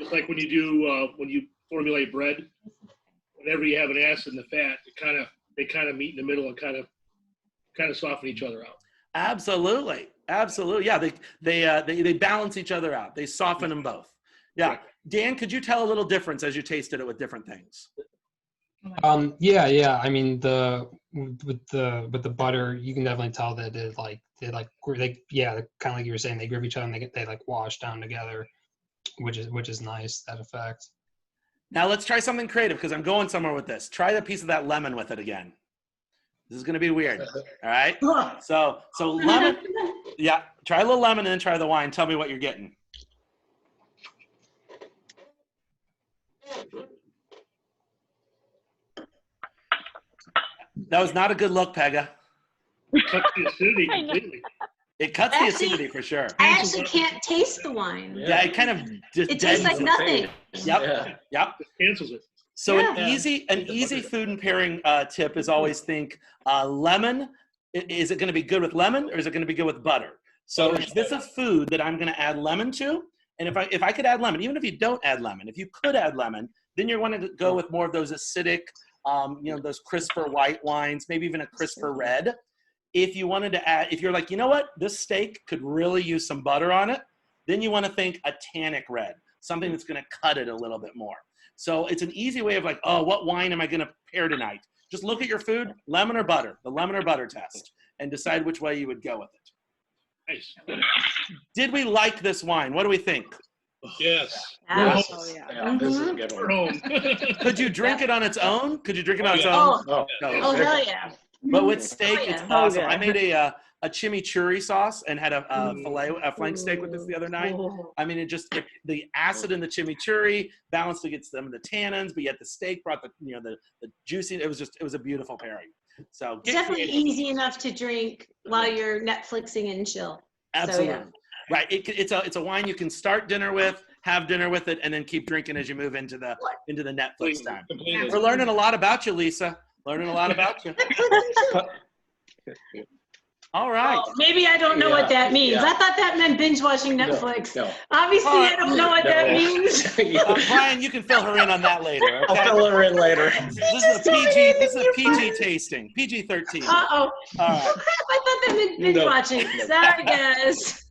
Just like when you do when you formulate bread, whenever you have an acid and the fat, they kind of meet in the middle and kind of soften each other out. Absolutely. Yeah, they balance each other out. They soften them both. Yeah. Dan, could you tell a little difference as you tasted it with different things? Yeah. I mean, with the butter, you can definitely tell that they kind of like you were saying, they grip each other and they like wash down together, which is nice, that effect. Now let's try something creative because I'm going somewhere with this. Try the piece of that lemon with it again. This is going to be weird. All right. So lemon. Yeah. Try a little lemon and then try the wine. Tell me what you're getting. That was not a good look, Pega. It cuts the acidity completely. It cuts the acidity for sure. I actually can't taste the wine. Yeah, it kind of just It tastes like nothing. Yep. It cancels it. So an easy food and pairing tip is always think lemon. Is it going to be good with lemon or is it going to be good with butter? So is this a food that I'm going to add lemon to? And if I could add lemon, even if you don't add lemon, if you could add lemon, then you're going to go with more of those acidic, those crisper white wines, maybe even a crisper red. If you wanted to add, if you're like, you know what, this steak could really use some butter on it, then you want to think a tannic red, something that's going to cut it a little bit more. So it's an easy way of like, oh, what wine am I going to pair tonight? Just look at your food, lemon or butter, the lemon or butter test, and decide which way you would go with it. Nice. Did we like this wine? What do we think? Yes. Yeah. Oh yeah. Yeah, this is a good We're one. home. Could you drink it on its own? Could you drink it on its own? Oh, Oh, oh, hell yeah. But with steak, Oh, yeah. it's awesome. Oh, I good. made a chimichurri sauce and had a flank steak with this the other night. I mean, the acid in the chimichurri balanced against some of the tannins, but yet the steak brought the juicy. It was a beautiful pairing. So It's definitely easy enough to drink while you're Netflixing and chill. Absolutely. So, yeah. Right. It's a wine you can start dinner with, have dinner with it, and then keep drinking as you move into the Netflix time. Completely. We're learning a lot about you, Lisa. Learning a lot about you. All right. Oh, maybe I don't know what that means. Yeah. I thought that meant binge watching Netflix. No. Obviously, I don't know what that No. means. Brian, you can fill her in on that later. Okay? I'll fill her in later. This is a PG. This is a PG tasting. Uh-oh. PG-13. All right. Crap, I thought that meant binge No. watching. Sorry, guys.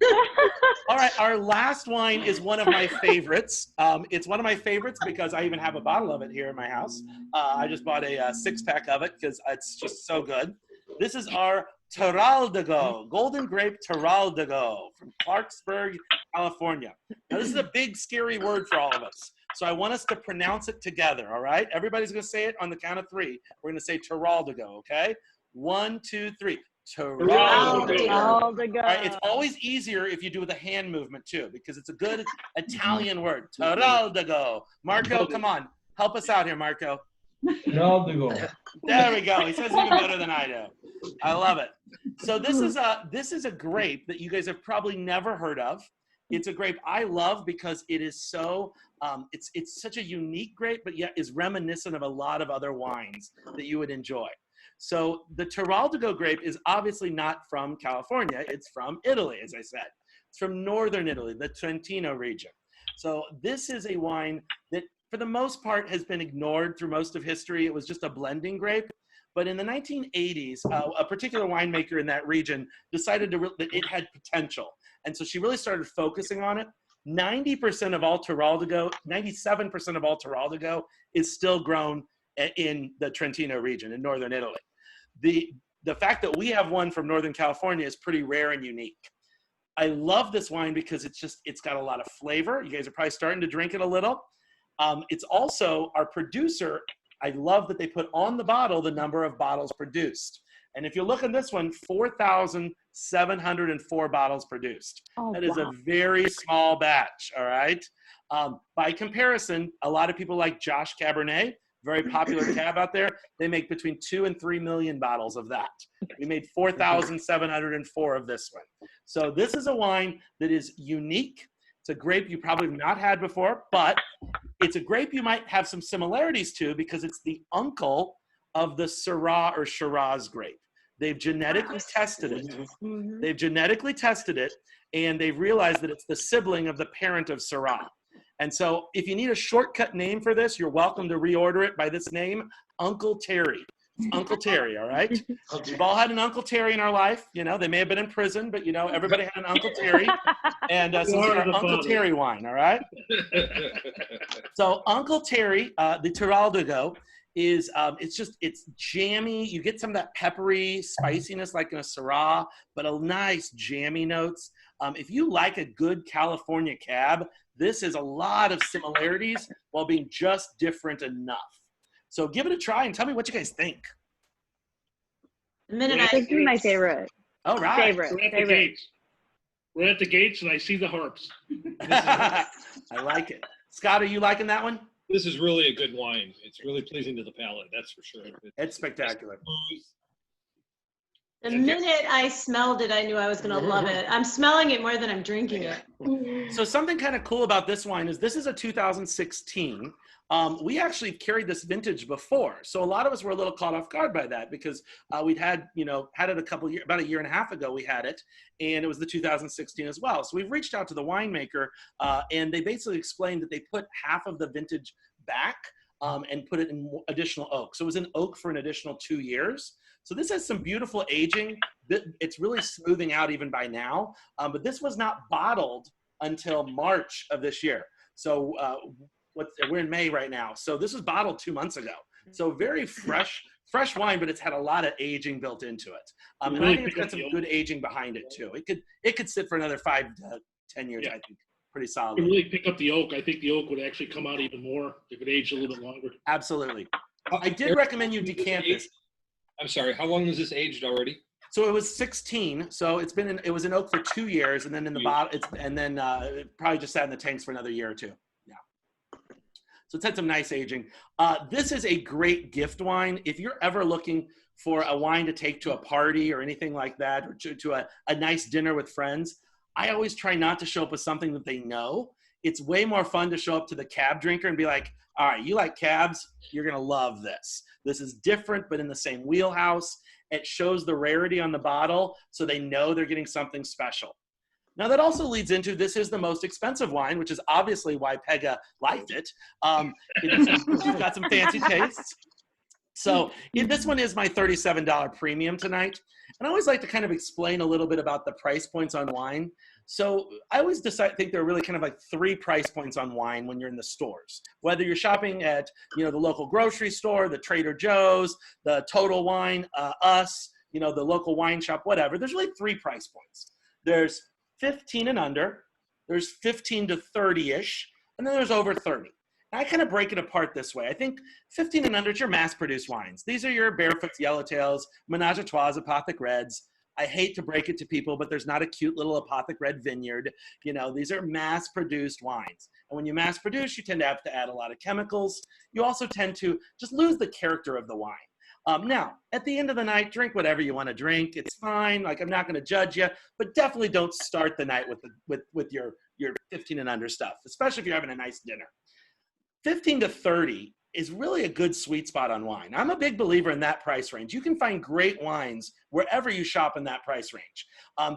All right. Our last wine is one of my favorites. It's one of my favorites because I even have a bottle of it here in my house. I just bought a 6-pack of it because it's just so good. This is our Terraldigo, Golden Grape Terraldigo from Clarksburg, California. Now, this is a big, scary word for all of us. So I want us to pronounce it together, all right? Everybody's going to say it on the count of 3. We're going to say Terraldigo, okay? 1, 2, 3. Terraldigo. All right, it's always easier if you do with a hand movement, too, because it's a good Italian word. Terraldigo. Marco, come on. Help us out here, Marco. Terraldigo. There we go. He says even better than I do. I love it. So this is a grape that you guys have probably never heard of. It's a grape I love because it is so it's such a unique grape, but yet is reminiscent of a lot of other wines that you would enjoy. So the Terraldigo grape is obviously not from California. It's from Italy, as I said. It's from northern Italy, the Trentino region. So this is a wine that, for the most part, has been ignored through most of history. It was just a blending grape. But in the 1980s, a particular winemaker in that region decided that it had potential. And so she really started focusing on it. 90% of all Terraldigo, 97% of all Terraldigo is still grown in the Trentino region in northern Italy. The fact that we have one from Northern California is pretty rare and unique. I love this wine because it's got a lot of flavor. You guys are probably starting to drink it a little. It's also our producer. I love that they put on the bottle the number of bottles produced. And if you look at this one, 4,704 bottles produced. Oh, that is wow. a very small batch, all right? By comparison, a lot of people like Josh Cabernet, very popular cab out there, they make between 2 and 3 million bottles of that. We made 4,704 of this one. So this is a wine that is unique. It's a grape you probably have not had before, but it's a grape you might have some similarities to because it's the uncle of the Syrah or Shiraz grape. They've genetically tested it. They've genetically tested it, and they've realized that it's the sibling of the parent of Syrah. And so if you need a shortcut name for this, you're welcome to reorder it by this name, Uncle Terry. It's Uncle Terry, all right? We've all had an Uncle Terry in our life. You know, they may have been in prison, but, you know, everybody had an Uncle Terry. And so it's our Uncle Terry wine, all right? So Uncle Terry, the Terraldigo, is it's jammy. You get some of that peppery spiciness like in a Syrah, but a nice jammy notes. If you like a good California cab, this is a lot of similarities while being just different enough. So give it a try and tell me what you guys think. This is my favorite. All right. We're at the gates. We're at the gates, and I see the harps. I like it. Scott, are you liking that one? This is really a good wine. It's really pleasing to the palate, that's for sure. It's spectacular. The minute I smelled it, I knew I was going to love it. I'm smelling it more than I'm drinking it. So something kind of cool about this wine is this is a 2016. We actually carried this vintage before. So a lot of us were a little caught off guard by that because we'd had it about a year and a half ago we had it, and it was the 2016 as well. So we've reached out to the winemaker and they basically explained that they put half of the vintage back and put it in additional oak. So it was in oak for an additional 2 years. So this has some beautiful aging. It's really smoothing out even by now, but this was not bottled until March of this year. So we're in May right now. So this was bottled 2 months ago. So very fresh wine, but it's had a lot of aging built into it. And I think it's got some good aging behind it too. It could sit for another 5 to 10 years, I think. pretty You solid. can really pick up the oak. I think the oak would actually come out even more if it aged a little bit longer. Absolutely. I did recommend you decant this. I'm sorry, how long is this aged already? So it was 16. So it was in oak for 2 years, and then in the bottle, it probably just sat in the tanks for another year or two. Yeah. So it's had some nice aging. This is a great gift wine. If you're ever looking for a wine to take to a party or anything like that, or to a nice dinner with friends, I always try not to show up with something that they know. It's way more fun to show up to the cab drinker and be like, all right, you like cabs? You're going to love this. This is different, but in the same wheelhouse. It shows the rarity on the bottle, so they know they're getting something special. Now, that also leads into, this is the most expensive wine, which is obviously why Pega liked it. She's got some fancy tastes. So this one is my $37 premium tonight. And I always like to kind of explain a little bit about the price points on wine. So I always think there are really kind of like 3 price points on wine when you're in the stores. Whether you're shopping at, the local grocery store, the Trader Joe's, the Total Wine, us, the local wine shop, whatever. There's really 3 price points. There's 15 and under, there's 15 to 30-ish, and then there's over 30. I kind of break it apart this way. I think 15 and under is your mass-produced wines. These are your Barefoots, Yellowtails, Menage a Trois, Apothic Reds. I hate to break it to people, but there's not a cute little Apothic Red vineyard. These are mass-produced wines. And when you mass-produce, you tend to have to add a lot of chemicals. You also tend to just lose the character of the wine. Now, at the end of the night, drink whatever you want to drink. It's fine. Like, I'm not going to judge you, but definitely don't start the night with your 15 and under stuff, especially if you're having a nice dinner. 15 to 30 is really a good sweet spot on wine. I'm a big believer in that price range. You can find great wines wherever you shop in that price range.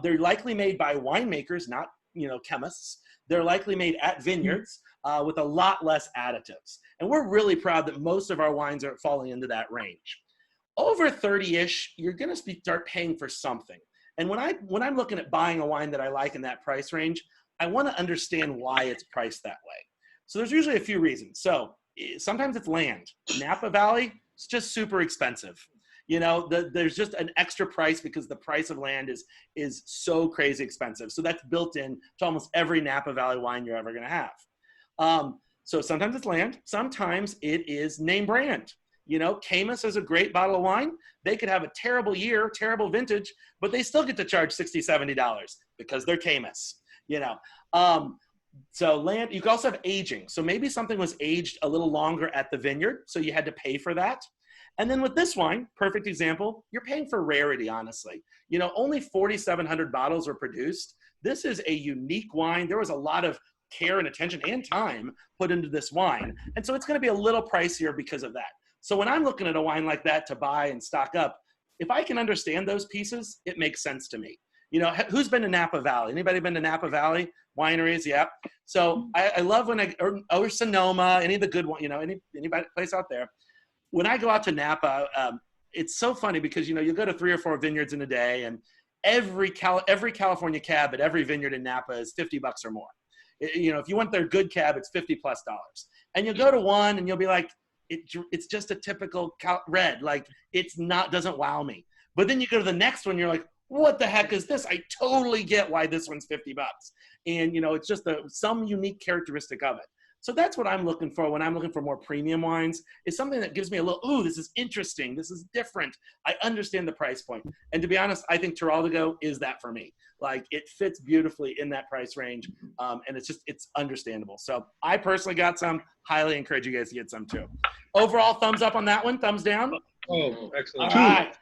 They're likely made by winemakers, not chemists. They're likely made at vineyards with a lot less additives. And we're really proud that most of our wines are falling into that range. Over 30-ish, you're going to start paying for something. And when I'm looking at buying a wine that I like in that price range, I want to understand why it's priced that way. So there's usually a few reasons. So sometimes it's land. Napa Valley, it's just super expensive. There's just an extra price because the price of land is so crazy expensive. So that's built in to almost every Napa Valley wine you're ever going to have. So sometimes it's land. Sometimes it is name brand. Caymus is a great bottle of wine. They could have a terrible year, terrible vintage, but they still get to charge $60, $70 because they're Caymus. So land, you can also have aging. So maybe something was aged a little longer at the vineyard, so you had to pay for that. And then with this wine, perfect example, you're paying for rarity, honestly. Only 4,700 bottles were produced. This is a unique wine. There was a lot of care and attention and time put into this wine. And so it's going to be a little pricier because of that. So when I'm looking at a wine like that to buy and stock up, if I can understand those pieces, it makes sense to me. Who's been to Napa Valley? Anybody been to Napa Valley? Wineries, yeah. So I love when or Sonoma, any of the good one, anybody place out there. When I go out to Napa, it's so funny because you go to 3 or 4 vineyards in a day, and every California cab at every vineyard in Napa is $50 or more. If you want their good cab, it's $50+. And you'll go to one and you'll be like, it's just a typical red. Like, doesn't wow me. But then you go to the next one, you're like, what the heck is this? I totally get why this one's $50. And, it's just some unique characteristic of it. So that's what I'm looking for when I'm looking for more premium wines, is something that gives me a little, ooh, this is interesting. This is different. I understand the price point. And to be honest, I think Teraldigo is that for me. Like, it fits beautifully in that price range. And it's understandable. So I personally got some. Highly encourage you guys to get some too. Overall, thumbs up on that one. Thumbs down. Oh, excellent. All right.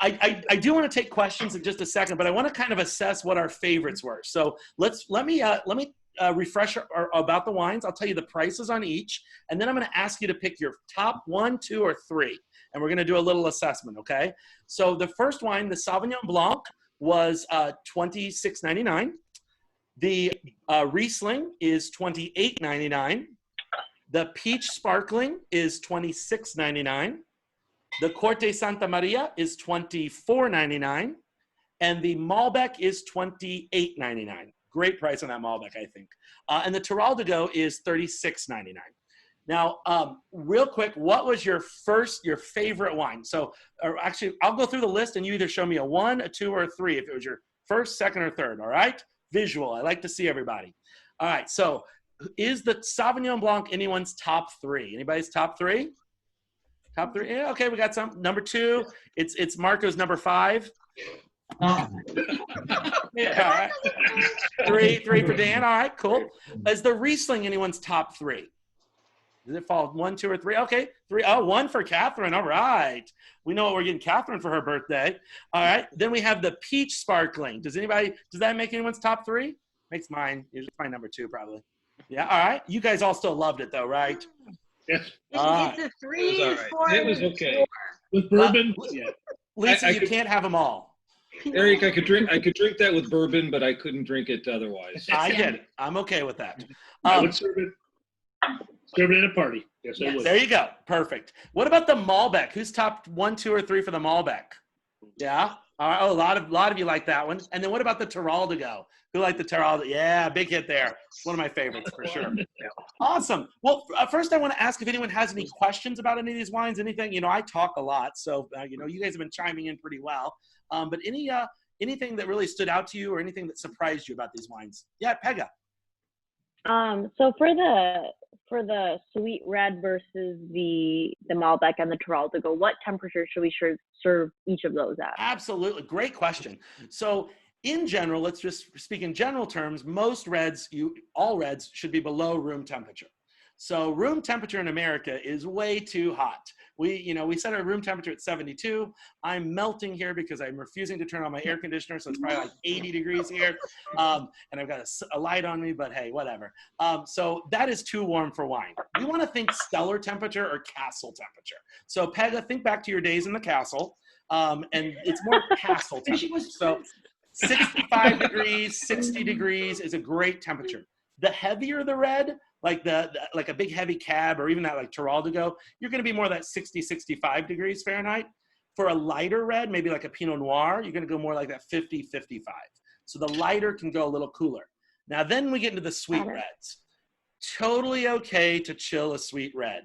I do want to take questions in just a second, but I want to kind of assess what our favorites were. So let me refresh about the wines. I'll tell you the prices on each, and then I'm going to ask you to pick your top 1, 2, or 3, and we're going to do a little assessment. Okay. So the first wine, the Sauvignon Blanc, was $26.99. The Riesling is $28.99. The Peach Sparkling is $26.99. The Corte Santa Maria is $24.99, and the Malbec is $28.99. Great price on that Malbec, I think. And the Teraldigo is $36.99. Now, real quick, what was your favorite wine? So, or actually, I'll go through the list, and you either show me a 1, a 2, or a 3 if it was your first, second, or third. All right. visual. I like to see everybody. All right, so is the Sauvignon Blanc anyone's top three? Anybody's top three? Top three? Yeah, okay, we got some. Number two, it's Marco's number 5. No. Yeah, all right. Three for Dan. All right, cool. Is the Riesling anyone's top 3? Does it fall 1, 2, or 3? Okay, 3. Oh, 1 for Catherine. All right. We know what we're getting Catherine for her birthday. All right. Then we have the peach sparkling. Does that make anyone's top 3? Makes mine. It's my number 2 probably. Yeah. All right. You guys all still loved it though, right? Yes. It's a 3, It was all right. 4. It was okay. 4. With bourbon. Yeah. Lisa, I you could- can't have them all. Eric, I could drink that with bourbon, but I couldn't drink it otherwise. I get it. I'm okay with that. I would serve it at a party. Yes, I would. There you go. Perfect. What about the Malbec? Who's top 1, 2, or 3 for the Malbec? Yeah. All right. Oh, a lot of you like that one. And then what about the Terral to go? Who like the Terral? Yeah, big hit there. It's one of my favorites for sure. Awesome. Well, first I want to ask if anyone has any questions about any of these wines. Anything? I talk a lot, so you guys have been chiming in pretty well. But anything that really stood out to you, or anything that surprised you about these wines? Yeah, Pega. So for the sweet red versus the Malbec and the Terral to go, what temperature should we serve each of those at? Absolutely. Great question. So in general, let's just speak in general terms, all reds should be below room temperature. So room temperature in America is way too hot. We set our room temperature at 72. I'm melting here because I'm refusing to turn on my air conditioner, so it's probably like 80 degrees here. And I've got a light on me, but hey, whatever. So that is too warm for wine. We want to think cellar temperature or castle temperature. So Pega, think back to your days in the castle, and it's more castle temperature. So 65 degrees, 60 degrees is a great temperature. The heavier the red, like like a big heavy cab, or even that like Terral to go, you're going to be more that 60, 65 degrees Fahrenheit. For a lighter red, maybe like a Pinot Noir, you're going to go more like that 50, 55. So the lighter can go a little cooler. Now then we get into the sweet reds. Totally okay to chill a sweet red.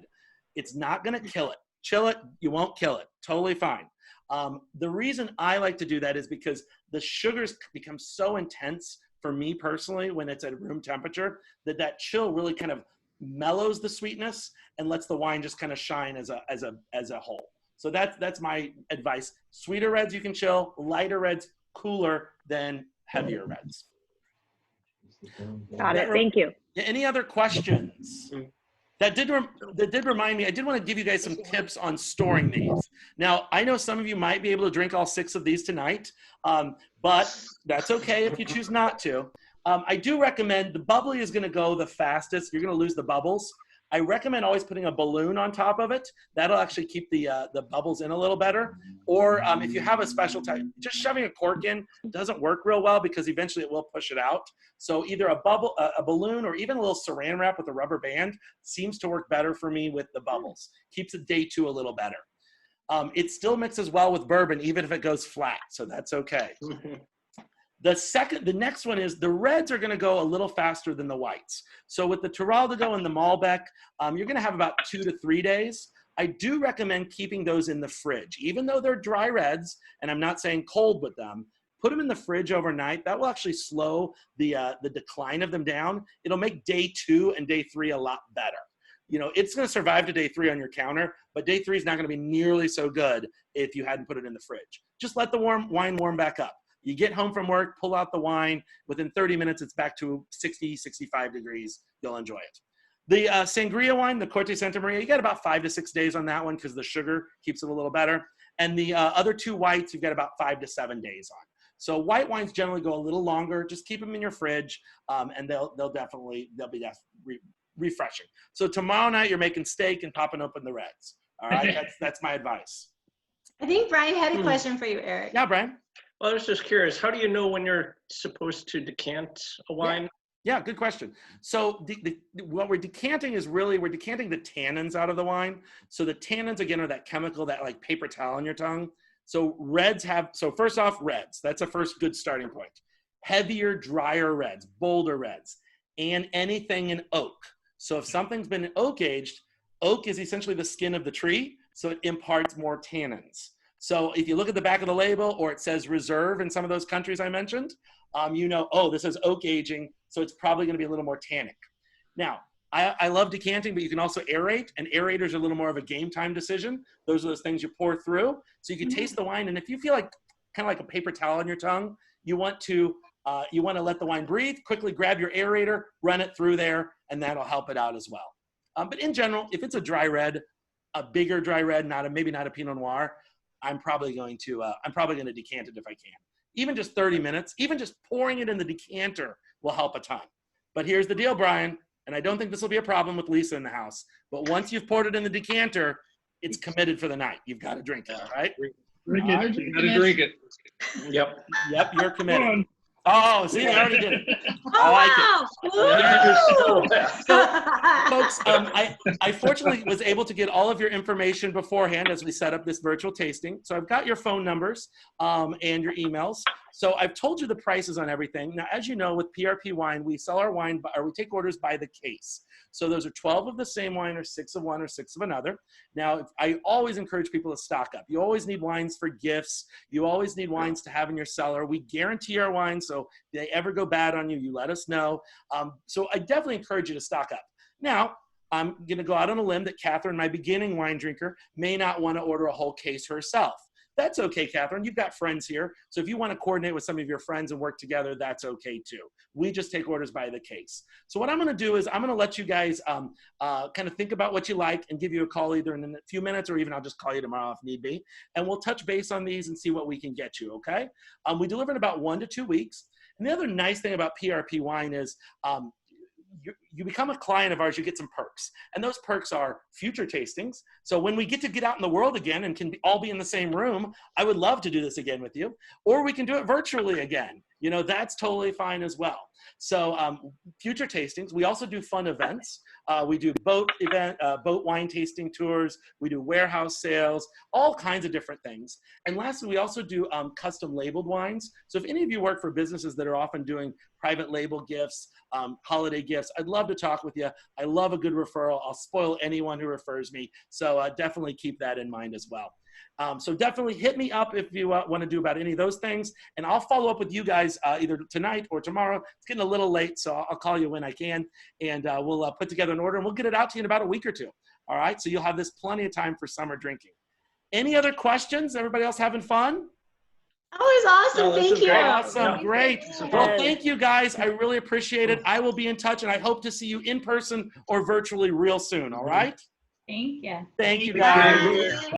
It's not going to kill it. Chill it, you won't kill it. Totally fine. The reason I like to do that is because the sugars become so intense for me personally when it's at room temperature that chill really kind of mellows the sweetness and lets the wine just kind of shine as a whole. So that's my advice. Sweeter reds you can chill, lighter reds cooler than heavier reds. Got it. Thank you. Any other questions? That did remind me, I did want to give you guys some tips on storing these. Now, I know some of you might be able to drink all 6 of these tonight, but that's okay if you choose not to. I do recommend, the bubbly is going to go the fastest. You're going to lose the bubbles. I recommend always putting a balloon on top of it. That'll actually keep the bubbles in a little better. Or if you have a special type, just shoving a cork in doesn't work real well because eventually it will push it out. So either a balloon, or even a little saran wrap with a rubber band seems to work better for me with the bubbles. Keeps it day 2 a little better. It still mixes well with bourbon, even if it goes flat. So that's okay. The next one is the reds are going to go a little faster than the whites. So with the Terral to go and the Malbec, you're going to have about 2 to 3 days. I do recommend keeping those in the fridge, even though they're dry reds, and I'm not saying cold with them. Put them in the fridge overnight. That will actually slow the decline of them down. It'll make day 2 and day 3 a lot better. It's going to survive to day 3 on your counter, but day 3 is not going to be nearly so good if you hadn't put it in the fridge. Just let the wine warm back up. You get home from work, pull out the wine. Within 30 minutes, it's back to 60, 65 degrees. You'll enjoy it. The Sangria wine, the Corte Santa Maria, you got about 5 to 6 days on that one because the sugar keeps it a little better. And the other 2 whites, you've got about 5 to 7 days on. So white wines generally go a little longer. Just keep them in your fridge, and they'll be refreshing. So tomorrow night, you're making steak and popping open the reds. All right, that's my advice. I think Brian had a question for you, Eric. Yeah, Brian. Well, I was just curious, how do you know when you're supposed to decant a wine? Yeah, good question. So what we're decanting is we're decanting the tannins out of the wine. So the tannins, again, are that chemical, that like paper towel on your tongue. So first off, reds. That's a first good starting point. Heavier, drier reds, bolder reds, and anything in oak. So if something's been oak aged, oak is essentially the skin of the tree, so it imparts more tannins. So if you look at the back of the label or it says reserve in some of those countries I mentioned, you know, oh, this is oak aging, so it's probably gonna be a little more tannic. Now, I love decanting, but you can also aerate, and aerators are a little more of a game time decision. Those are those things you pour through. So you can taste the wine, and if you feel like kind of like a paper towel on your tongue, you want to let the wine breathe, quickly grab your aerator, run it through there, and that'll help it out as well. But in general, if it's a dry red, a bigger dry red, maybe not a Pinot Noir, I'm probably going to decant it if I can. Even just 30 minutes, even just pouring it in the decanter will help a ton. But here's the deal, Brian, and I don't think this will be a problem with Lisa in the house, but once you've poured it in the decanter, it's committed for the night. You've got to drink it, all right? Drink it. You gotta drink it. Yep. Yep, you're committed. Oh, see, I already did it. Oh, I like wow. So, folks, I fortunately was able to get all of your information beforehand as we set up this virtual tasting. So I've got your phone numbers and your emails. So I've told you the prices on everything. Now, as you know, with PRP Wine, we sell our wine, or we take orders by the case. So those are 12 of the same wine, or 6 of one, or 6 of another. Now, I always encourage people to stock up. You always need wines for gifts. You always need wines to have in your cellar. We guarantee our wines, so if they ever go bad on you, you let us know. So I definitely encourage you to stock up. Now, I'm going to go out on a limb that Catherine, my beginning wine drinker, may not want to order a whole case herself. That's okay, Catherine. You've got friends here. So if you want to coordinate with some of your friends and work together, that's okay too. We just take orders by the case. So what I'm going to do is I'm going to let you guys kind of think about what you like and give you a call either in a few minutes, or even I'll just call you tomorrow if need be. And we'll touch base on these and see what we can get you, okay? We deliver in about 1 to 2 weeks. And the other nice thing about PRP Wine is you become a client of ours, you get some perks. And those perks are future tastings. So when we get out in the world again and can all be in the same room, I would love to do this again with you. Or we can do it virtually again. You know, that's totally fine as well. So future tastings. We also do fun events. We do boat wine tasting tours. We do warehouse sales, all kinds of different things. And lastly, we also do custom labeled wines. So if any of you work for businesses that are often doing private label gifts, holiday gifts, I'd love to talk with you. I love a good referral. I'll spoil anyone who refers me. So definitely keep that in mind as well. So definitely hit me up if you want to do about any of those things. And I'll follow up with you guys either tonight or tomorrow. It's getting a little late, so I'll call you when I can. And we'll put together an order, and we'll get it out to you in about a week or two. All right? So you'll have this plenty of time for summer drinking. Any other questions? Everybody else having fun? Always awesome. Thank you. Awesome. Great. Well, thank you, guys. I really appreciate it. I will be in touch, and I hope to see you in person or virtually real soon. All right? Thank you. Thank you, guys. Bye.